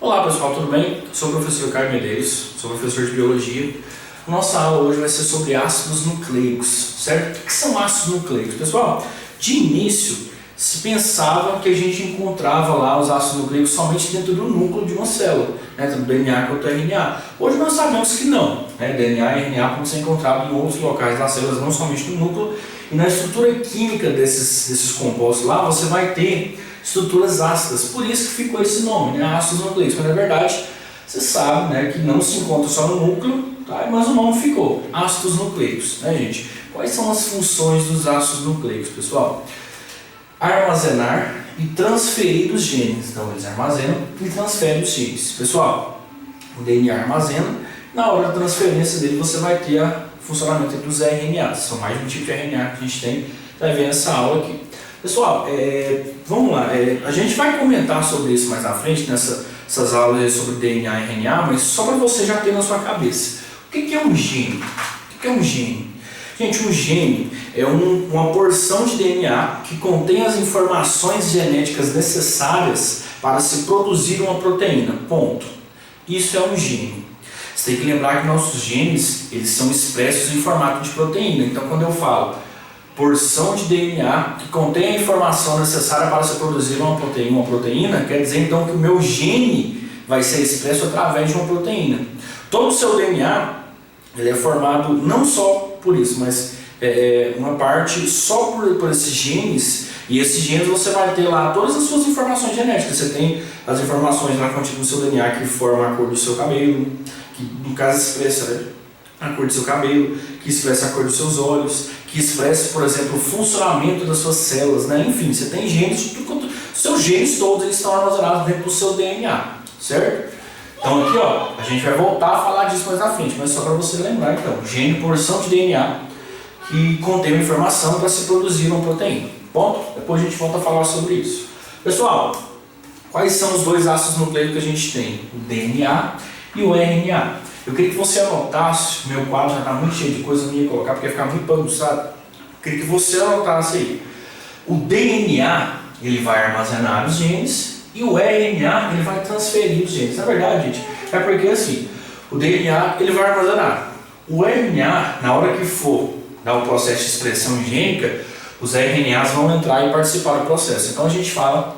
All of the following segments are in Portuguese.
Olá pessoal, tudo bem? Sou o professor Caio Medeiros, sou professor de Biologia. Nossa aula hoje vai ser sobre ácidos nucleicos, certo? O que são ácidos nucleicos? Pessoal, de início se pensava que a gente encontrava lá os ácidos nucleicos somente dentro do núcleo de uma célula, né? Tanto DNA quanto RNA. Hoje nós sabemos que não, né? DNA e RNA podem ser encontrados em outros locais das células, não somente no núcleo. E na estrutura química desses compostos lá, você vai ter estruturas ácidas, por isso que ficou esse nome, né? Ácidos nucleicos, mas na verdade você sabe, né, que não se encontra só no núcleo, tá? Mas o nome ficou, ácidos nucleicos, né, gente? Quais são as funções dos ácidos nucleicos, pessoal? Armazenar e transferir os genes, então eles armazenam e transferem os genes. Pessoal, o DNA armazena, na hora da transferência dele você vai ter o funcionamento dos RNAs, são mais de um tipo de RNA que a gente tem, vai ver nessa aula aqui. Pessoal, vamos lá, a gente vai comentar sobre isso mais à frente, nessas aulas sobre DNA e RNA, mas só para você já ter na sua cabeça. O que é um gene? O que é um gene? Gente, um gene é uma porção de DNA que contém as informações genéticas necessárias para se produzir uma proteína, ponto. Isso é um gene. Você tem que lembrar que nossos genes, eles são expressos em formato de proteína, então quando eu falo porção de DNA que contém a informação necessária para se produzir uma proteína, quer dizer então que o meu gene vai ser expresso através de uma proteína. Todo o seu DNA ele é formado não só por isso, mas uma parte só por esses genes, e esses genes você vai ter lá todas as suas informações genéticas. Você tem as informações lá contidas no seu DNA que formam a cor do seu cabelo, que no caso expressa a cor do seu cabelo, que expressa a cor dos seus olhos, que expressa, por exemplo, o funcionamento das suas células, né? Enfim, você tem genes, seus genes todos eles estão armazenados dentro do seu DNA, certo? Então aqui, ó, a gente vai voltar a falar disso mais à frente, mas só para você lembrar, então, gene, porção de DNA que contém uma informação para se produzir uma proteína. Ponto? Depois a gente volta a falar sobre isso. Pessoal, quais são os dois ácidos nucleicos que a gente tem? O DNA e o RNA. Eu queria que você anotasse, meu quadro já está muito cheio de coisa, eu não ia colocar porque ia ficar muito bagunçado. Eu queria que você anotasse aí. O DNA, ele vai armazenar os genes e o RNA, ele vai transferir os genes. Na verdade, gente, é porque assim, o DNA, ele vai armazenar. O RNA, na hora que for dar o processo de expressão gênica, os RNAs vão entrar e participar do processo. Então a gente fala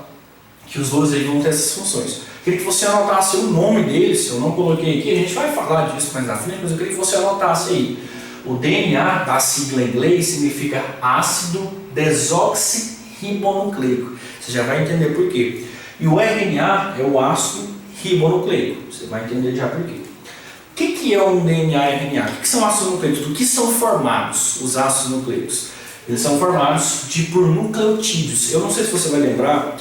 que os dois aí vão ter essas funções. Queria que você anotasse o nome deles, eu não coloquei aqui, a gente vai falar disso mais na frente, mas eu queria que você anotasse aí. O DNA, da sigla em inglês, significa ácido desoxirribonucleico. Você já vai entender por quê. E o RNA é o ácido ribonucleico. Você vai entender já por quê. O que é um DNA e RNA? O que são ácidos nucleicos? Do que são formados os ácidos nucleicos? Eles são formados por nucleotídeos. Eu não sei se você vai lembrar,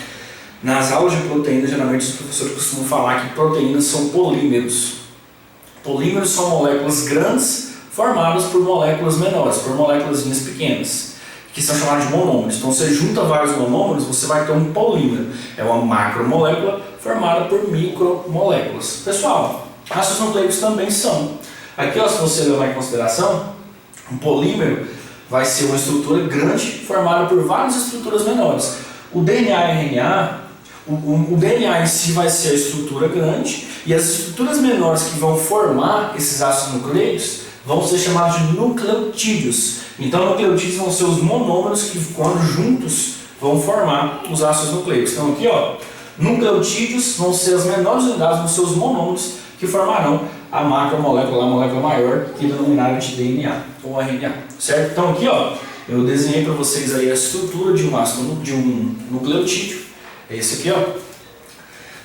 nas aulas de proteína, geralmente os professores costumam falar que proteínas são polímeros. Polímeros são moléculas grandes formadas por moléculas menores, por moléculas pequenas, que são chamadas de monômeros. Então você junta vários monômeros, você vai ter um polímero. É uma macromolécula formada por micromoléculas. Pessoal, ácidos nucleicos também são. Aqui, ó, se você levar em consideração, um polímero vai ser uma estrutura grande formada por várias estruturas menores. O DNA e RNA, o DNA em si vai ser a estrutura grande e as estruturas menores que vão formar esses ácidos nucleicos vão ser chamados de nucleotídeos. Então, nucleotídeos vão ser os monômeros que, quando juntos, vão formar os ácidos nucleicos. Então, aqui, ó, nucleotídeos vão ser as menores unidades, vão ser os monômeros que formarão a macromolécula, a molécula maior, que é denominada de DNA ou RNA, certo? Então, aqui, ó, eu desenhei para vocês aí a estrutura de um ácido, de um nucleotídeo. É esse aqui, ó.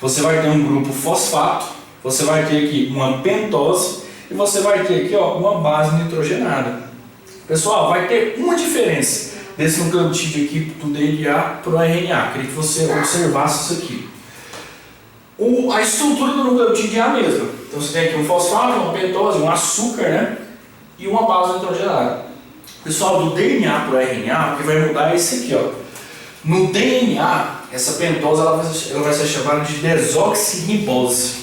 Você vai ter um grupo fosfato, você vai ter aqui uma pentose e você vai ter aqui, ó, uma base nitrogenada. Pessoal, vai ter uma diferença desse nucleotídeo aqui do DNA para o RNA. Queria que você observasse isso aqui. A estrutura do nucleotídeo é a mesma. Então você tem aqui um fosfato, uma pentose, um açúcar, né? E uma base nitrogenada. Pessoal, do DNA para o RNA, o que vai mudar é isso aqui, ó. No DNA, essa pentose ela vai ser chamada de desoxirribose.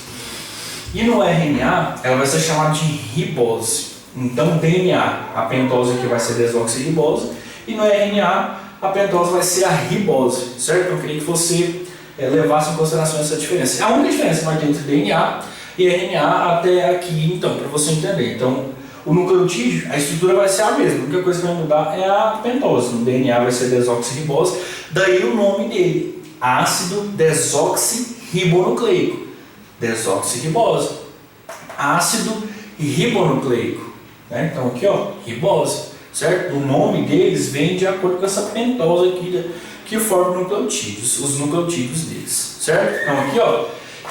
E no RNA, ela vai ser chamada de ribose. Então, DNA, a pentose aqui vai ser desoxirribose. E no RNA, a pentose vai ser a ribose, certo? Eu queria que você levasse em consideração essa diferença. A única diferença que vai ter entre DNA e RNA até aqui, então, para você entender. Então, o nucleotídeo, a estrutura vai ser a mesma, a única coisa que vai mudar é a pentose. No DNA vai ser desoxirribose, daí o nome dele, ácido desoxirribonucleico. Desoxirribose. Ácido ribonucleico. Né? Então aqui, ó, ribose, certo? O nome deles vem de acordo com essa pentose aqui que forma os nucleotídeos deles, certo? Então aqui, ó,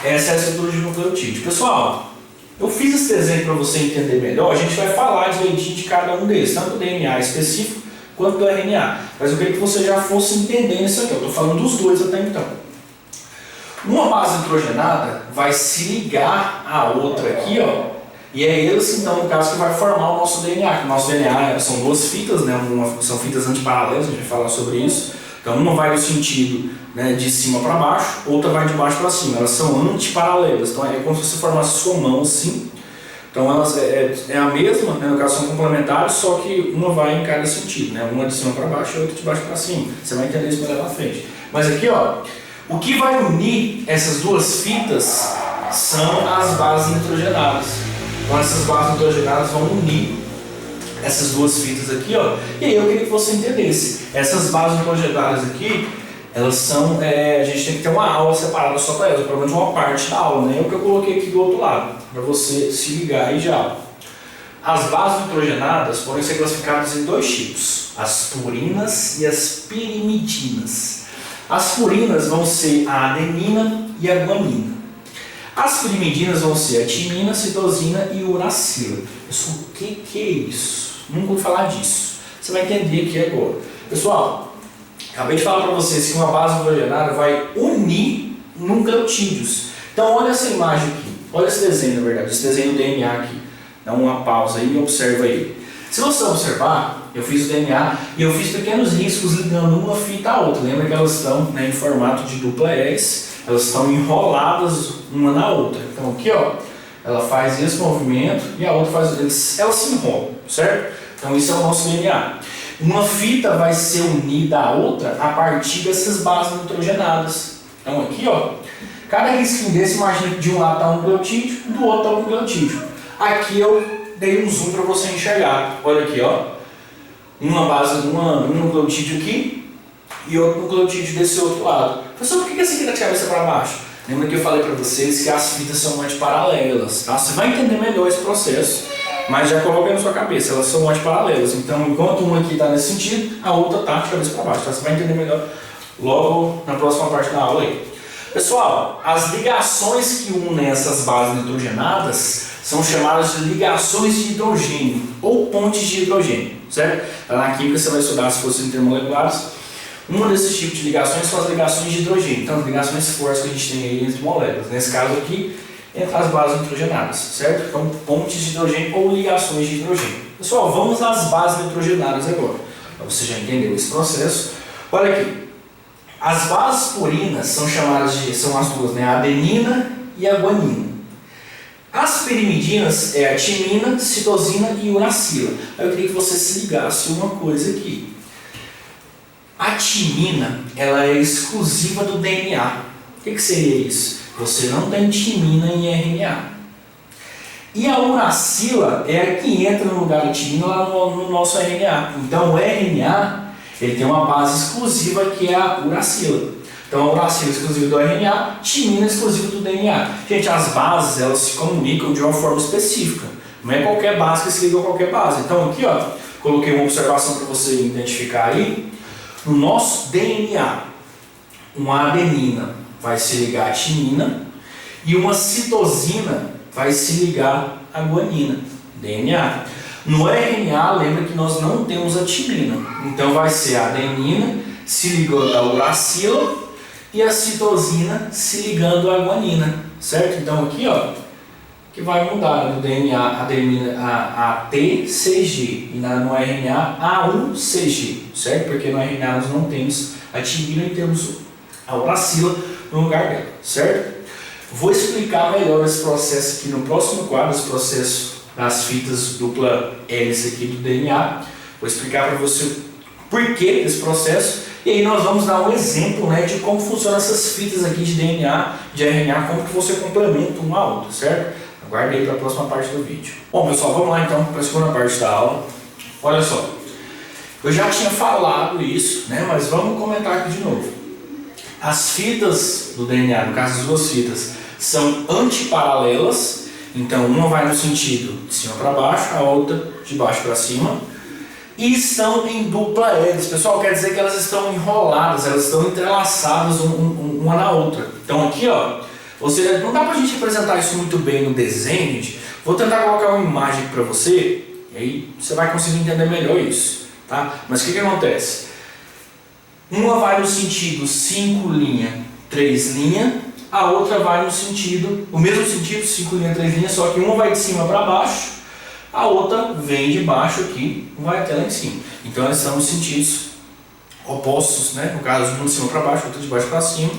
essa é a estrutura de nucleotídeo. Pessoal, eu fiz esse desenho para você entender melhor. A gente vai falar direitinho de cada um deles, tanto do DNA específico quanto do RNA. Mas eu queria que você já fosse entendendo isso aqui. Eu estou falando dos dois até então. Uma base nitrogenada vai se ligar à outra aqui, ó. E é eles, então, no caso, que vai formar o nosso DNA. O nosso DNA são duas fitas, né? São fitas antiparalelas, a gente vai falar sobre isso. Então, uma vai no sentido, né, de cima para baixo, outra vai de baixo para cima. Elas são antiparalelas. Então, é como se você formasse sua mão assim. Então, elas é a mesma, né? No caso, são complementares, só que uma vai em cada sentido, né? Uma de cima para baixo e outra de baixo para cima. Você vai entender isso mais lá na frente. Mas aqui, ó, o que vai unir essas duas fitas são as bases nitrogenadas. Então essas bases nitrogenadas vão unir essas duas fitas aqui, ó. E aí eu queria que você entendesse. Essas bases nitrogenadas aqui, elas são, a gente tem que ter uma aula separada só para elas, pelo menos uma parte da aula, né? É o que eu coloquei aqui do outro lado, para você se ligar aí já. As bases nitrogenadas podem ser classificadas em dois tipos, as purinas e as pirimidinas. As purinas vão ser a adenina e a guanina. As pirimidinas vão ser a timina, citosina e uracila. Pessoal, o que é isso? Nunca vou falar disso. Você vai entender aqui agora. Pessoal, acabei de falar para vocês que uma base nitrogenada vai unir nucleotídeos. Então, olha essa imagem aqui. Olha esse desenho, na verdade. Esse desenho do DNA aqui. Dá uma pausa aí e observa aí. Se você observar, eu fiz o DNA e eu fiz pequenos riscos ligando uma fita à outra. Lembra que elas estão, né, em formato de dupla hélice, elas estão enroladas uma na outra. Então aqui, ó, ela faz esse movimento e a outra faz, elas se enrolam, certo? Então isso é o nosso DNA. Uma fita vai ser unida à outra a partir dessas bases nitrogenadas. Então aqui, ó, cada risquinho desse, imagina que de um lado está um nucleotídeo, do outro está um nucleotídeo. Aqui eu dei um zoom para você enxergar. Olha aqui, ó. Um nucleotídeo aqui e outro nucleotídeo desse outro lado. Professor, por que esse aqui está de cabeça para baixo? Lembra que eu falei para vocês que as fitas são antiparalelas, tá? Você vai entender melhor esse processo, mas já coloca na sua cabeça, elas são antiparalelas. Então, enquanto uma aqui está nesse sentido, a outra está de cabeça para baixo, tá? Você vai entender melhor logo na próxima parte da aula aí. Pessoal, as ligações que unem essas bases nitrogenadas são chamadas de ligações de hidrogênio ou pontes de hidrogênio, certo? Na química você vai estudar as forças intermoleculares. Uma desses tipos de ligações são as ligações de hidrogênio, então as ligações fortes que a gente tem aí entre moléculas. Nesse caso aqui, entre as bases nitrogenadas, certo? Então, pontes de hidrogênio ou ligações de hidrogênio. Pessoal, vamos às bases nitrogenadas agora. Então, você já entendeu esse processo. Olha aqui. As bases purinas são chamadas de, são as duas, né? A adenina e a guanina. As pirimidinas é a timina, citosina e uracila. Eu queria que você se ligasse uma coisa aqui. A timina, ela é exclusiva do DNA. O que seria isso? Você não tem timina em RNA. E a uracila é a que entra no lugar da timina lá no nosso RNA. Então o RNA, ele tem uma base exclusiva que é a uracila. Então a uracila é exclusiva do RNA, timina é exclusiva do DNA. Gente, as bases, elas se comunicam de uma forma específica. Não é qualquer base que se liga a qualquer base. Então aqui, ó, coloquei uma observação para você identificar aí. No nosso DNA, uma adenina vai se ligar à timina e uma citosina vai se ligar à guanina, DNA. No RNA, lembra que nós não temos a timina, então vai ser a adenina se ligando à uracila e a citosina se ligando à guanina, certo? Então aqui, ó, que vai mudar no DNA a adenina a TCG e no RNA A1CG, certo? Porque no RNA nós não temos a timina e temos a uracila no lugar dela, certo? Vou explicar melhor esse processo aqui no próximo quadro, esse processo das fitas dupla hélice aqui do DNA. Vou explicar para você o porquê desse processo E aí nós vamos dar um exemplo, né, de como funcionam essas fitas aqui de DNA, de RNA, como que você complementa um ao outro, certo? Aguarde aí para a próxima parte do vídeo. Bom pessoal, vamos lá então para a segunda parte da aula. Olha só, eu já tinha falado isso, né, mas vamos comentar aqui de novo. As fitas do DNA, no caso as duas fitas, são antiparalelas, então uma vai no sentido de cima para baixo, a outra de baixo para cima, e estão em dupla hélice. Pessoal, quer dizer que elas estão enroladas, elas estão entrelaçadas uma na outra. Então aqui, ó, não dá pra gente representar isso muito bem no desenho, gente. Vou tentar colocar uma imagem para você, e aí você vai conseguir entender melhor isso, tá? Mas o que acontece? Uma vai no sentido 5 linha, 3 linha, a outra vai no sentido, o mesmo sentido, 5 linha, 3 linha, só que uma vai de cima para baixo, a outra vem de baixo aqui, vai até lá em cima. Então elas são os sentidos opostos, né? No caso, uma de cima para baixo, outra de baixo para cima.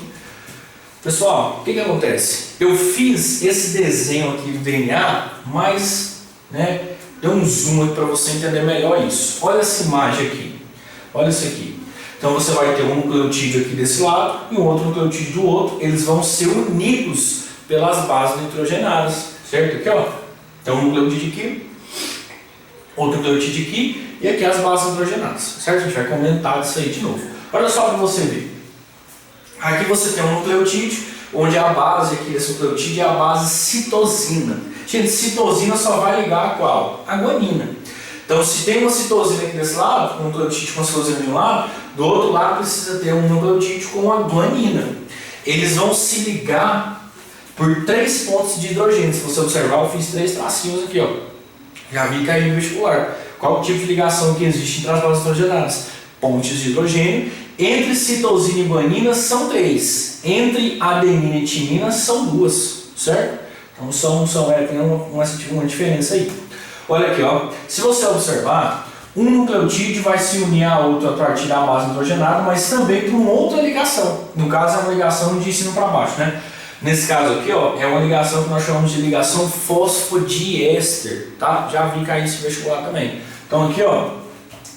Pessoal, o que acontece? Eu fiz esse desenho aqui do DNA, mas, né, deu um zoom aqui para você entender melhor isso. Olha essa imagem aqui, olha isso aqui. Então você vai ter um nucleotídeo aqui desse lado e um outro nucleotídeo do outro. Eles vão ser unidos pelas bases nitrogenadas, certo? Aqui, ó, então um nucleotídeo aqui, outro nucleotídeo aqui e aqui as bases nitrogenadas, certo? A gente vai comentar isso aí de novo. Olha só para você ver. Aqui você tem um nucleotídeo, onde a base aqui desse nucleotídeo é a base citosina. Gente, citosina só vai ligar a qual? A guanina. Então, se tem uma citosina aqui desse lado, um nucleotídeo com a citosina de um lado, do outro lado precisa ter um nucleotídeo com a guanina. Eles vão se ligar por 3 pontos de hidrogênio. Se você observar, eu fiz 3 tracinhos aqui, ó. Já vi cair no vestibular. Qual o tipo de ligação que existe entre as bases nitrogenadas? Pontes de hidrogênio. Entre citosina e guanina são 3. Entre adenina e timina são 2, certo? Então tem uma diferença aí. Olha aqui, ó. Se você observar, um nucleotídeo vai se unir a outro a partir da base nitrogenada, mas também por uma outra ligação. No caso, é uma ligação de cima para baixo, né? Nesse caso aqui, ó, é uma ligação que nós chamamos de ligação fosfodiéster, tá? Já vi cair esse vestibular também. Então aqui, ó,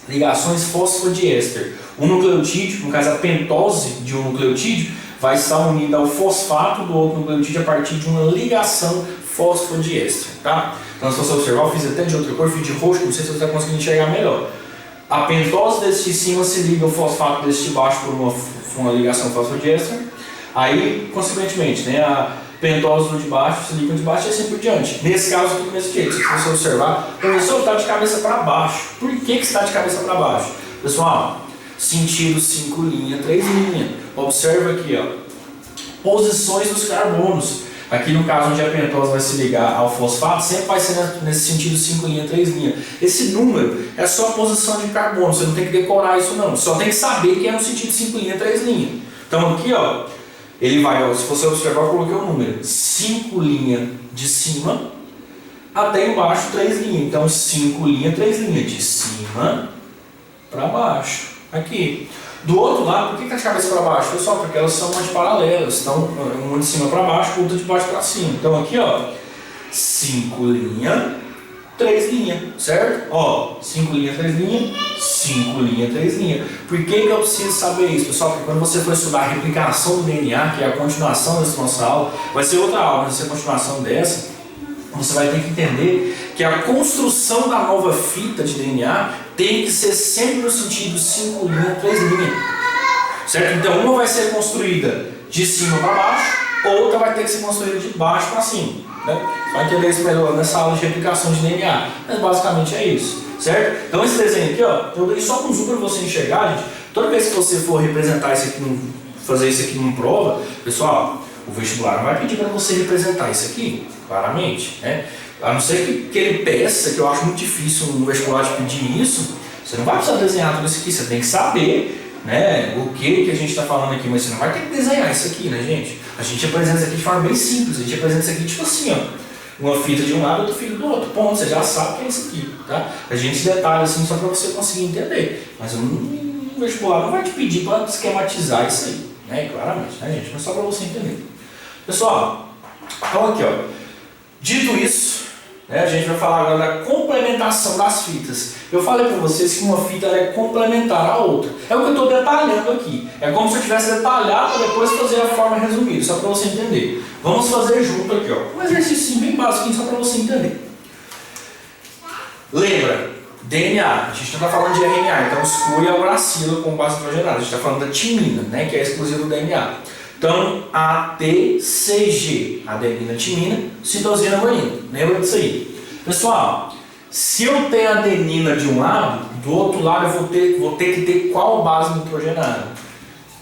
ligações fosfodiéster. Um nucleotídeo, no caso a pentose de um nucleotídeo, vai estar unida ao fosfato do outro nucleotídeo a partir de uma ligação fosfodiéster, tá? Então, se você observar, eu fiz até de outra cor, fiz de roxo, não sei se você está conseguindo enxergar melhor. A pentose desse de cima se liga ao fosfato desse de baixo por uma ligação fosfodiéster. Aí, consequentemente, né, a pentose do de baixo se liga ao de baixo e assim por diante. Nesse caso aqui, do mesmo jeito, se você observar, o professor está de cabeça para baixo. Por que está de cabeça para baixo? Pessoal, sentido 5 linha, 3 linha. Observa aqui, ó, posições dos carbonos. Aqui no caso onde a pentose vai se ligar ao fosfato, sempre vai ser nesse sentido 5 linha, 3 linha. Esse número é só a posição de carbono, você não tem que decorar isso não. Só tem que saber que é no sentido 5 linha, 3 linha. Então aqui, ó, ele vai, ó, se você observar, eu coloquei o número 5 linha de cima até embaixo 3 linha. Então 5 linha, 3 linha, de cima para baixo. Aqui. Do outro lado, por que está de cabeça para baixo? Pessoal, porque elas são antiparalelas. Então, uma de cima para baixo, outra de baixo para cima. Então aqui, ó, 5 linha, 3 linha, certo? Ó, 5 linha, 3 linha, 5 linha, 3 linha. Por que eu preciso saber isso, pessoal? Porque quando você for estudar a replicação do DNA, que é a continuação dessa nossa aula, vai ser outra aula, vai ser a continuação dessa, você vai ter que entender que a construção da nova fita de DNA tem que ser sempre no sentido 5 linha, 3 linha. Certo? Então uma vai ser construída de cima para baixo, outra vai ter que ser construída de baixo para cima. Né? Você vai entender isso melhor nessa aula de replicação de DNA. Mas basicamente é isso. Certo? Então esse desenho aqui, ó, eu dei só um zoom para você enxergar, gente. Toda vez que você for representar isso aqui, fazer isso aqui numa prova, pessoal, o vestibular não vai pedir para você representar isso aqui, claramente, né? A não ser que ele peça, que eu acho muito difícil um vestibular te pedir isso, você não vai precisar desenhar tudo isso aqui, você tem que saber, né, o que a gente está falando aqui, mas você não vai ter que desenhar isso aqui, né, gente? A gente apresenta isso aqui de forma bem simples, a gente apresenta isso aqui tipo assim, ó, uma fita de um lado e outra fita do outro, ponto, você já sabe que é isso aqui, tá? A gente detalha assim só para você conseguir entender, mas um vestibular não vai te pedir para esquematizar isso aí, né, claramente, né, gente? Mas só para você entender. Pessoal, então aqui, ó, dito isso, A gente vai falar agora da complementação das fitas. Eu falei para vocês que uma fita ela é complementar à outra. É o que eu estou detalhando aqui. É como se eu tivesse detalhado para depois fazer a forma resumida, só para você entender. Vamos fazer junto aqui, ó. Um exercício bem básico só para você entender. Lembra, DNA, a gente não está falando de RNA, então exclui a uracila com base nitrogenada. A gente está falando da timina, que é exclusiva do DNA. Então, ATCG, adenina, timina, citosina, guanina. Lembra disso aí? Pessoal, se eu tenho adenina de um lado, do outro lado eu vou ter que ter qual base nitrogenada?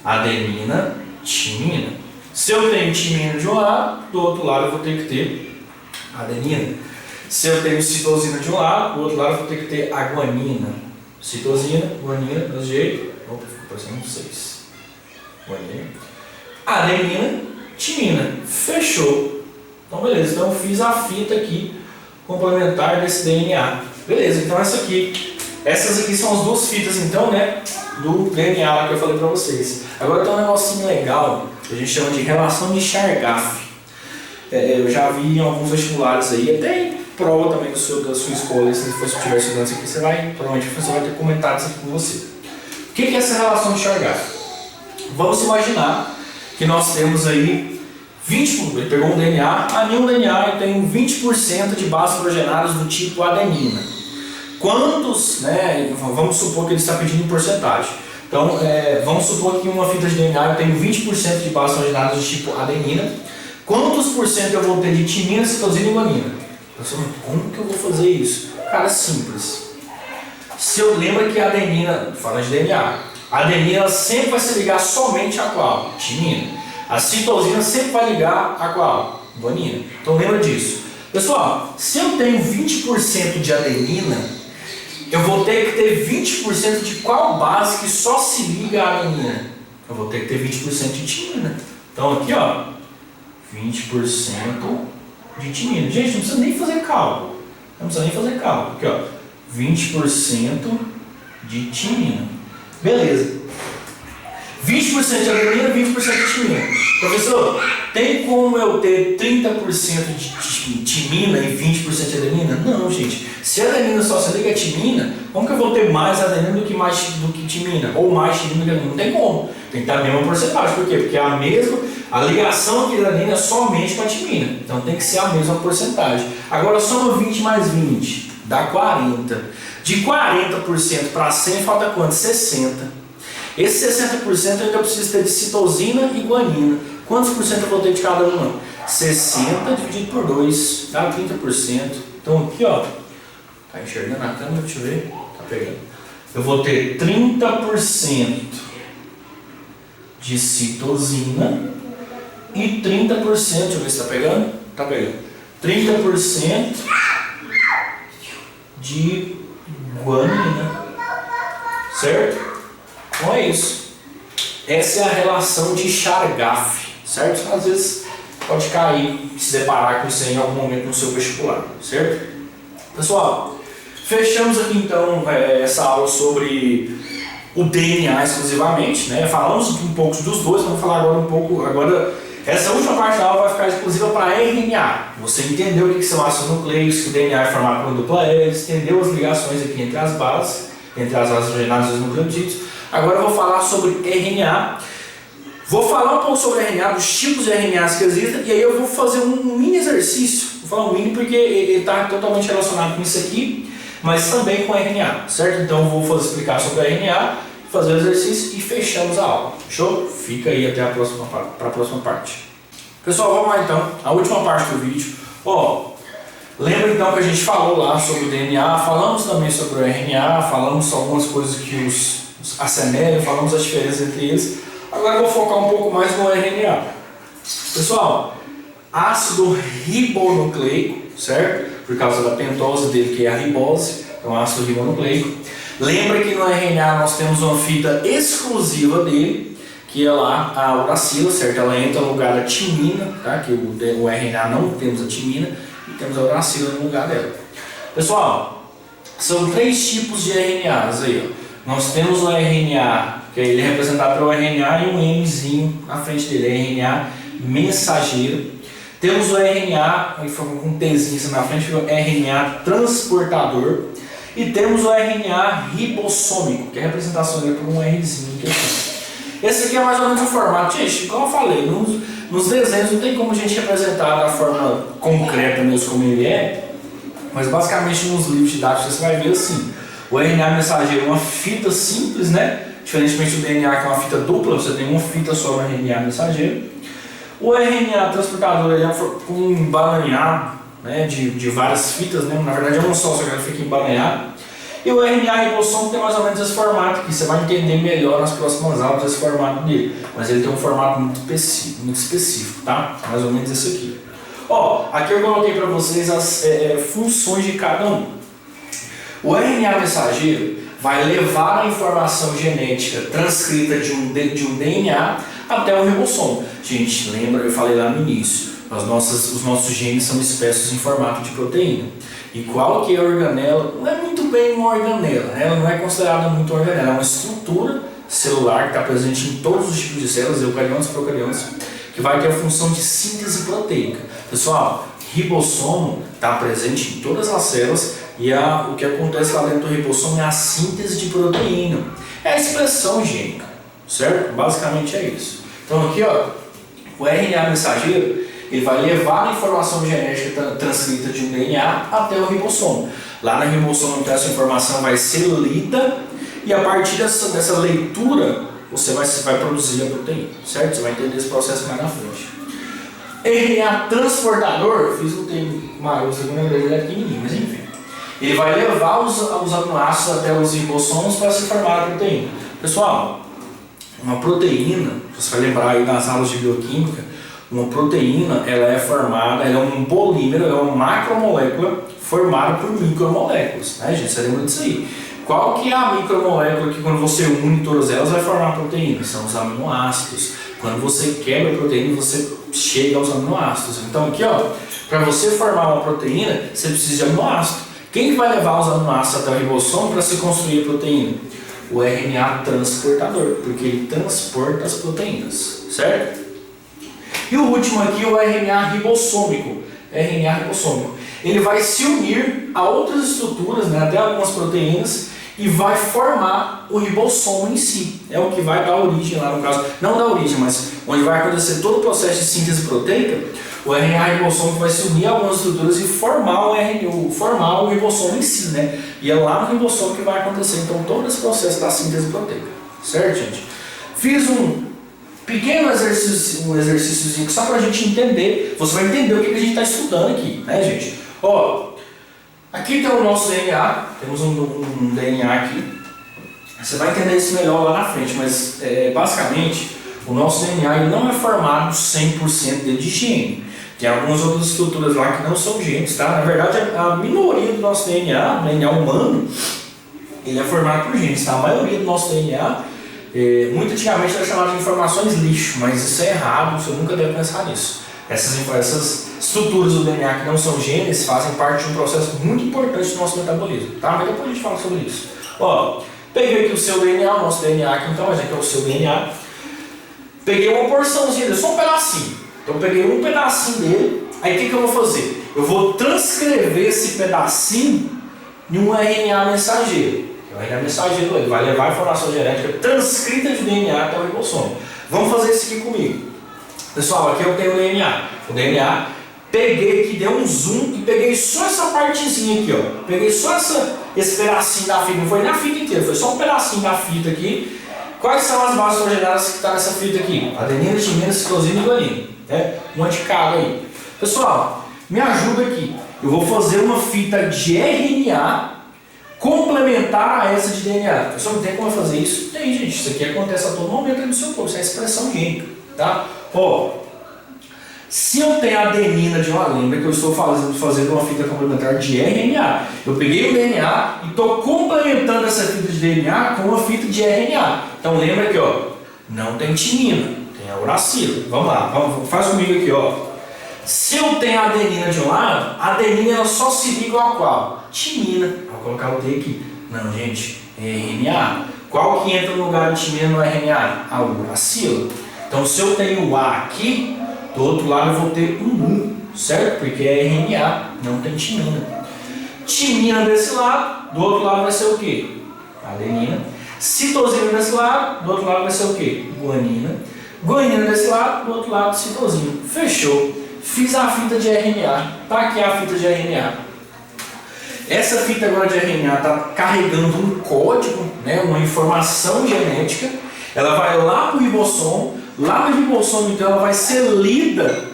Adenina, timina. Se eu tenho timina de um lado, do outro lado eu vou ter que ter adenina. Se eu tenho citosina de um lado, do outro lado eu vou ter que ter a guanina. Citosina, guanina, desse jeito. Opa, ficou parecendo 6. Guanina. Adenina, timina. Fechou. Então, beleza. Então, eu fiz a fita aqui complementar desse DNA. Beleza. Então, essas aqui são as duas fitas, então, do DNA lá que eu falei pra vocês. Agora tem um negocinho legal que a gente chama de relação de Chargaff. Eu já vi em alguns vestibulares aí, até em prova também da sua escola, se você estiver estudando isso aqui, provavelmente você vai ter comentado isso aqui com você. O que é essa relação de Chargaff? Vamos imaginar que nós temos aí 20, ele pegou um DNA, em um DNA eu tenho 20% de bases nitrogenadas do tipo adenina. Quantos, vamos supor que ele está pedindo em porcentagem. Então, vamos supor que em uma fita de DNA eu tenho 20% de bases nitrogenadas do tipo adenina. Quantos por cento eu vou ter de timina, citosina e guanina? Como que eu vou fazer isso? Cara, simples. Se eu lembro que a adenina, falando de DNA, a adenina ela sempre vai se ligar somente a qual? Timina. A citosina sempre vai ligar a qual? Guanina. Então lembra disso. Pessoal, se eu tenho 20% de adenina, eu vou ter que ter 20% de qual base que só se liga à adenina? Eu vou ter que ter 20% de timina. Então aqui, ó, 20% de timina. Gente, não precisa nem fazer cálculo. Não precisa nem fazer cálculo. Aqui, ó, 20% de timina. Beleza. 20% de adenina, 20% de timina. Professor, tem como eu ter 30% de timina e 20% de adenina? Não, gente. Se a adenina só se liga a timina, como que eu vou ter mais adenina do que timina? Ou mais timina do que adenina? Não tem como. Tem que dar a mesma porcentagem. Por quê? Porque a ligação aqui da adenina é somente com a timina. Então tem que ser a mesma porcentagem. Agora soma 20 mais 20, dá 40. De 40% para 100 falta quanto? 60. Esse 60% eu ainda preciso ter de citosina e guanina. Quantos por cento eu vou ter de cada uma? 60 dividido por 2 dá 30%. Então aqui, ó, tá enxergando a câmera? Deixa eu ver. Tá pegando. Eu vou ter 30% de citosina e 30%, deixa eu ver se tá pegando. Tá pegando. 30% de guanina. Certo? Então é isso. Essa é a relação de Chargaff, certo? Às vezes pode cair e se deparar com isso aí em algum momento no seu vestibular, certo? Pessoal, fechamos aqui então essa aula sobre o DNA exclusivamente, Falamos um pouco dos dois, vamos falar agora um pouco. Essa última parte da aula vai ficar exclusiva para RNA. Você entendeu o que são ácidos nucleicos, que o DNA é formado por dupla hélice, entendeu as ligações aqui entre as bases nitrogenadas e os nucleotídeos. Agora eu vou falar sobre RNA. Vou falar um pouco sobre RNA, dos tipos de RNAs que existem, e aí eu vou fazer um mini exercício. Vou falar um mini porque ele está totalmente relacionado com isso aqui, mas também com RNA, certo? Então eu vou explicar sobre RNA, fazer o exercício e fechamos a aula. Fechou? Fica aí até a próxima parte. Pessoal, vamos lá então, a última parte do vídeo. Lembra então que a gente falou lá sobre o DNA, falamos também sobre o RNA, falamos algumas coisas que os assemelham, falamos as diferenças entre eles. Agora eu vou focar um pouco mais no RNA. Pessoal, ácido ribonucleico, certo? Por causa da pentose dele, que é a ribose, então ácido ribonucleico. Lembra que no RNA nós temos uma fita exclusiva dele, que é lá a uracila, certo? Ela entra no lugar da timina, tá? Que o RNA não temos a timina, e temos a uracila no lugar dela. Pessoal, são 3 tipos de RNAs aí, ó. Nós temos o RNA, que ele é representado pelo RNA e um Mzinho na frente dele, RNA mensageiro. Temos o RNA, com um Tzinho na frente, o RNA transportador. E temos o RNA ribossômico, que é a representação dele por um Rzinho aqui. Esse aqui é mais ou menos o formato. Gente, como eu falei, nos desenhos não tem como a gente representar da forma concreta mesmo como ele é, mas basicamente nos livros didáticos você vai ver assim. O RNA mensageiro é uma fita simples, né? Diferentemente do DNA, que é uma fita dupla, você tem uma fita só no RNA mensageiro. O RNA transportador ele é um emaranhado, né, de várias fitas, né? Na verdade é um só que ele fica embaranhado. E o RNA ribossômico tem mais ou menos esse formato aqui. Você vai entender melhor nas próximas aulas esse formato dele. Mas ele tem um formato muito específico, tá? Mais ou menos esse aqui. Ó, aqui eu coloquei para vocês as funções de cada um. O RNA mensageiro vai levar a informação genética transcrita de um DNA até o ribossomo. Gente, lembra, eu falei lá no início, os nossos genes são espessos em formato de proteína. E qual que é a organela? Não é muito bem uma organela, né? Ela não é considerada muito organela, é uma estrutura celular que está presente em todos os tipos de células, eucariontes e procariontes, que vai ter a função de síntese proteica. Pessoal, ribossomo está presente em todas as células e o que acontece lá dentro do ribossomo é a síntese de proteína. É a expressão gênica, certo? Basicamente é isso. Então aqui, ó, o RNA mensageiro, ele vai levar a informação genética transcrita de um DNA até o ribossomo. Lá no ribossomo, então, essa informação vai ser lida e a partir dessa leitura você vai produzir a proteína, certo? Você vai entender esse processo mais na frente. RNA transportador, eu fiz um termo maior, na verdade ele é pequenininho, mas enfim. Ele vai levar os aminoácidos até os ribossomos para se formar a proteína. Pessoal, uma proteína, você vai lembrar aí das aulas de bioquímica, uma proteína ela é formada, ela é um polímero, é uma macromolécula formada por micromoléculas, né, gente? Você lembra disso aí? Qual que é a micromolécula que quando você une todas elas vai formar a proteína? São os aminoácidos. Quando você quebra a proteína, você chega aos aminoácidos. Então aqui, ó, para você formar uma proteína, você precisa de aminoácido. Quem que vai levar os aminoácidos até o ribossomo para se construir a proteína? O RNA transportador, porque ele transporta as proteínas, certo? E o último aqui é o RNA ribossômico. RNA ribossômico. Ele vai se unir a outras estruturas, né, até algumas proteínas, e vai formar o ribossomo em si. É o que vai dar origem lá no caso, não dar origem, mas onde vai acontecer todo o processo de síntese proteica, o RNA ribossômico vai se unir a algumas estruturas e formar o ribossomo em si, né? E é lá no ribossomo que vai acontecer então todo esse processo da síntese proteica. Certo, gente? Fiz um pequeno exercíciozinho só para a gente entender. Você vai entender o que a gente está estudando aqui, né, gente? Ó, aqui tem o nosso DNA, temos um DNA aqui. Você vai entender isso melhor lá na frente, mas basicamente o nosso DNA ele não é formado 100% de gene. Tem algumas outras estruturas lá que não são genes, tá? Na verdade, a minoria do nosso DNA, o DNA humano, ele é formado por genes, tá? A maioria do nosso DNA, muito antigamente era chamado de informações lixo, mas isso é errado, você nunca deve pensar nisso. Essas estruturas do DNA que não são genes fazem parte de um processo muito importante do nosso metabolismo, tá? Mas depois a gente fala sobre isso. Ó, peguei aqui o seu DNA, o nosso DNA aqui, então, esse aqui é o seu DNA. Peguei uma porçãozinha dele, só um pedacinho. Então eu peguei um pedacinho dele, aí o que eu vou fazer? Eu vou transcrever esse pedacinho em um RNA mensageiro. O RNA mensageiro ele vai levar a informação genética transcrita de DNA até o ribossomo. Vamos fazer isso aqui comigo. Pessoal, aqui eu tenho o DNA. O DNA, peguei aqui, dei um zoom e peguei só essa partezinha aqui, ó. Peguei só esse pedacinho da fita, não foi na fita inteira, foi só um pedacinho da fita aqui. Quais são as bases ordenadas que estão nessa fita aqui? Adenina, timina, citosina e guanina. Uma de cada aí. Pessoal, me ajuda aqui. Eu vou fazer uma fita de RNA complementar a essa de DNA. Pessoal, não tem como fazer isso? Tem, gente. Isso aqui acontece a todo momento no seu corpo. Isso é expressão gênica, tá? Ó, se eu tenho adenina de uma, lembra que eu estou fazendo uma fita complementar de RNA. Eu peguei o DNA e estou complementando essa fita de DNA com uma fita de RNA. Então lembra aqui, ó, não tem timina. É a uracila. Vamos lá, faz comigo aqui, ó. Se eu tenho a adenina de um lado, a adenina ela só se liga a qual? Timina. Vou colocar o T aqui. Não, gente, é RNA. Qual que entra no lugar de timina no RNA? A uracila. Então, se eu tenho o A aqui, Do outro lado eu vou ter um U, certo? Porque é RNA, não tem timina. Timina desse lado, do outro lado vai ser o quê? Adenina. Citosina desse lado, do outro lado vai ser o quê? Guanina. Guanina desse lado, do outro lado citosina. Fechou. Fiz a fita de RNA. Tá aqui a fita de RNA. Essa fita agora de RNA está carregando um código, né, uma informação genética. Ela vai lá para o ribossomo. Lá no ribossomo, então, ela vai ser lida,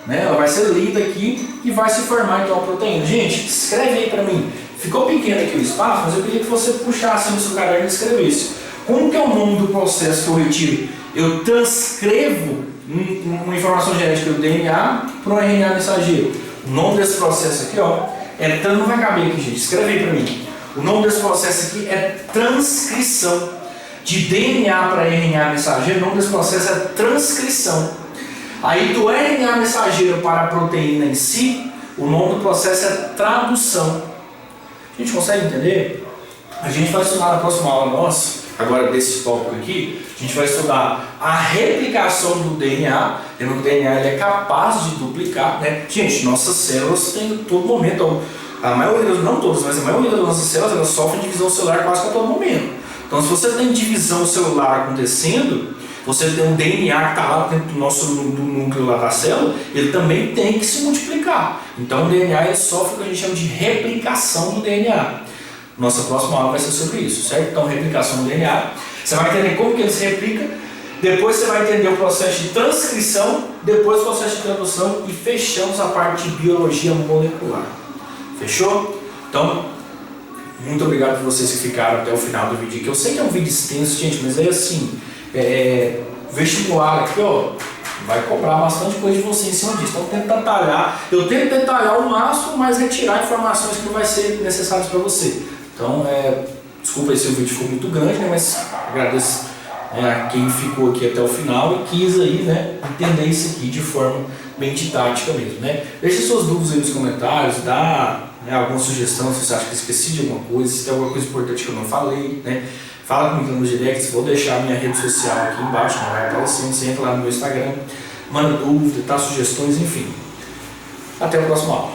né? Ela vai ser lida aqui e vai se formar então a proteína. Gente, escreve aí para mim. Ficou pequeno aqui o espaço, mas eu queria que você puxasse no seu caderno e escrevesse. Como que é o nome do processo que eu retiro? Eu transcrevo uma informação genética do DNA para um RNA mensageiro. O nome desse processo aqui, ó, não vai caber aqui, gente. Escreve aí para mim. O nome desse processo aqui é transcrição. De DNA para RNA mensageiro, o nome desse processo é transcrição. Aí do RNA mensageiro para a proteína em si, o nome do processo é tradução. A gente consegue entender? A gente vai estudar na próxima aula nossa, agora desse tópico aqui, a gente vai estudar a replicação do DNA. O DNA ele é capaz de duplicar, né? Gente, nossas células têm todo momento, a maioria, não todas, mas a maioria das nossas células elas sofrem divisão celular quase que a todo momento. Então, se você tem divisão celular acontecendo, você tem um DNA que está lá dentro do nosso do núcleo lá da célula, ele também tem que se multiplicar. Então, o DNA ele sofre o que a gente chama de replicação do DNA. Nossa próxima aula vai ser sobre isso, certo? Então, replicação do DNA. Você vai entender como que ele se replica, depois você vai entender o processo de transcrição, depois o processo de tradução e fechamos a parte de biologia molecular. Fechou? Então, muito obrigado por vocês que ficaram até o final do vídeo aqui. Eu sei que é um vídeo extenso, gente, mas é assim, vestibular aqui, ó, vai cobrar bastante coisa de você em cima disso. Então eu tento detalhar o máximo, mas retirar informações que não vai ser necessárias para você. Então, desculpa aí se o vídeo ficou muito grande, né, mas agradeço a quem ficou aqui até o final e quis aí, né, entender isso aqui de forma bem didática mesmo, né. Deixe suas dúvidas aí nos comentários, dá alguma sugestão, se você acha que esqueci de alguma coisa, se tem alguma coisa importante que eu não falei, né? Fala comigo nos directs, vou deixar a minha rede social aqui embaixo, não vai aparecendo, você entra lá no meu Instagram, manda dúvida, tá, sugestões, enfim. Até a próxima aula.